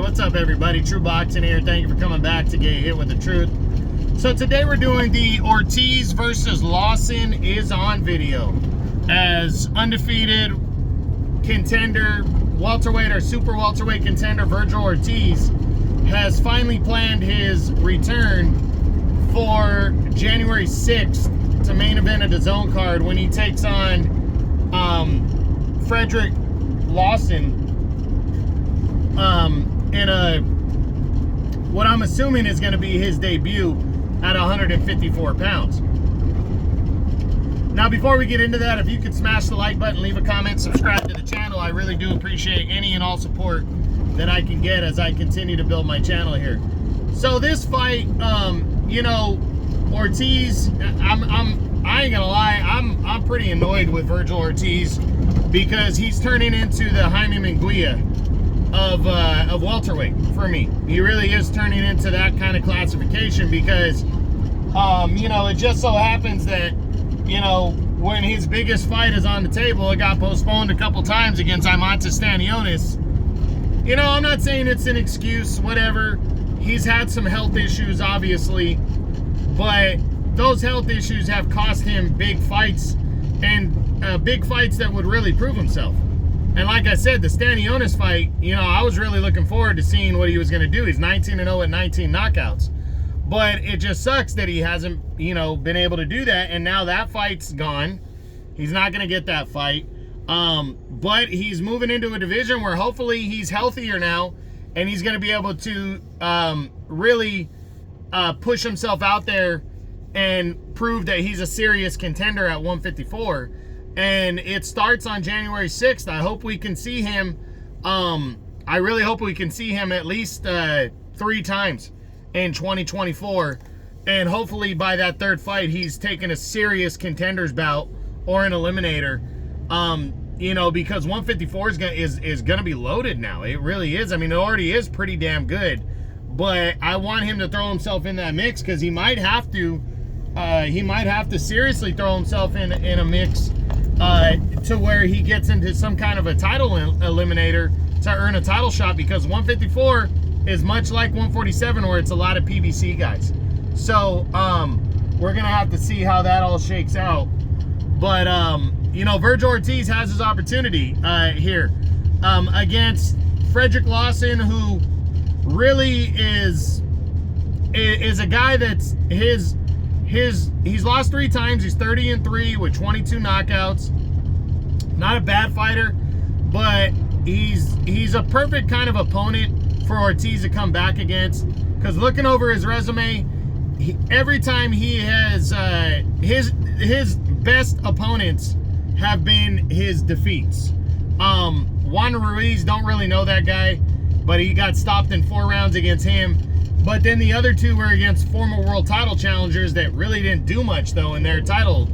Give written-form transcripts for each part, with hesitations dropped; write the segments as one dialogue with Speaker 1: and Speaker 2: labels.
Speaker 1: What's up, everybody? True Boxing here. Thank you for coming back to get hit with the truth. So today we're doing the Ortiz versus Lawson Is On video. As undefeated contender, welterweight or super welterweight contender Virgil Ortiz has finally planned his return for January 6th to main event a DAZN card when he takes on Frederick Lawson in a what I'm assuming is going to be his debut at 154 pounds. Now, before we get into that, if you could smash the like button, leave a comment, subscribe to the channel, I really do appreciate any and all support that I can get as I continue to build my channel here. So this fight, you know, Ortiz, I ain't gonna lie, I'm pretty annoyed with Virgil Ortiz because he's turning into the Jaime Munguia of welterweight for me. He really is turning into that kind of classification because, you know, it just so happens that, you know, when his biggest fight is on the table, it got postponed a couple times against Imantas Stanionis. You know, I'm not saying it's an excuse, whatever. He's had some health issues, obviously, but those health issues have cost him big fights, and big fights that would really prove himself. And like I said, the Stanionis fight, you know, I was really looking forward to seeing what he was going to do. He's 19-0 at 19 knockouts. But it just sucks that he hasn't, you know, been able to do that. And now that fight's gone. He's not going to get that fight. But he's moving into a division where hopefully he's healthier now. And he's going to be able to really push himself out there and prove that he's a serious contender at 154. And it starts on January 6th. I hope we can see him. I really hope we can see him at least 3 times in 2024. And hopefully by that third fight, he's taking a serious contenders bout or an eliminator. You know, because 154 is going to be loaded now. It really is. I mean, it already is pretty damn good. But I want him to throw himself in that mix because he might have to. He might have to seriously throw himself in a mix to where he gets into some kind of a title eliminator to earn a title shot, because 154 is much like 147 where it's a lot of PBC guys. So we're gonna have to see how that all shakes out. But you know, Virgil Ortiz has his opportunity here against Frederick Lawson, who really is a guy that's he's lost 3 times. He's 30-3 with 22 knockouts. Not a bad fighter, but he's a perfect kind of opponent for Ortiz to come back against. Because looking over his resume, every time he has his best opponents have been his defeats. Juan Ruiz, don't really know that guy, but he got stopped in 4 rounds against him. But then the other 2 were against former world title challengers that really didn't do much, though, in their title,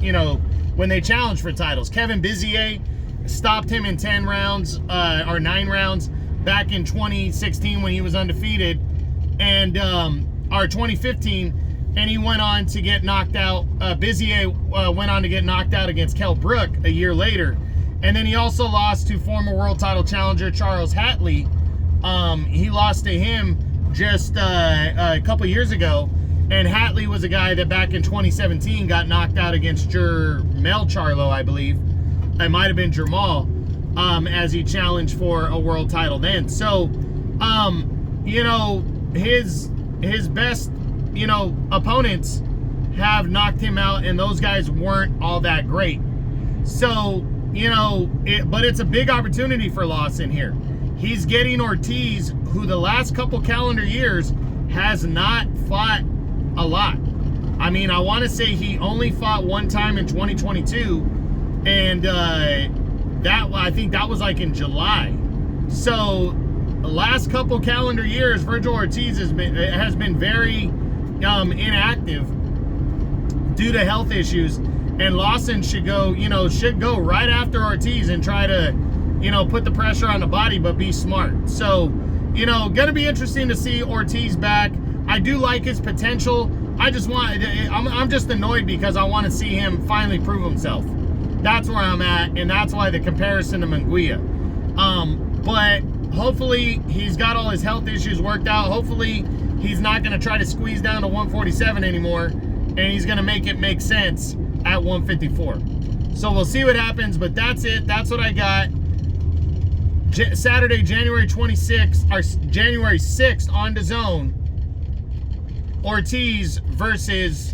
Speaker 1: you know, when they challenged for titles. Kevin Bizier stopped him in 10 rounds, or 9 rounds, back in 2016 when he was undefeated, and, or 2015, and he went on to get knocked out. Bizier went on to get knocked out against Kell Brook a year later. And then he also lost to former world title challenger Charles Hatley. He lost to him just a couple years ago, and Hatley was a guy that back in 2017 got knocked out against Jermell Charlo, I believe. It might have been Jermall, as he challenged for a world title then. So, you know, his best, you know, opponents have knocked him out, and those guys weren't all that great. So, you know, but it's a big opportunity for Lawson here. He's getting Ortiz, who the last couple calendar years has not fought a lot. I mean, I want to say he only fought 1 time in 2022, and I think that was like in July. So the last couple calendar years, Virgil Ortiz has been very inactive due to health issues, and Lawson should go right after Ortiz and try to, you know, put the pressure on the body, but be smart. So, you know, gonna be interesting to see Ortiz back. I do like his potential. I'm just annoyed because I want to see him finally prove himself. That's where I'm at, and that's why the comparison to Munguia. But hopefully he's got all his health issues worked out. Hopefully he's not going to try to squeeze down to 147 anymore, and he's going to make it make sense at 154. So we'll see what happens, but that's it. That's what I got. Saturday, January 26th, or January 6th on DAZN. Ortiz versus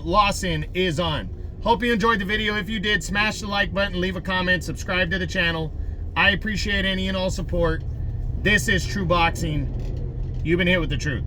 Speaker 1: Lawson Is On. Hope you enjoyed the video. If you did, smash the like button, leave a comment, subscribe to the channel. I appreciate any and all support. This is True Boxing. You've been hit with the truth.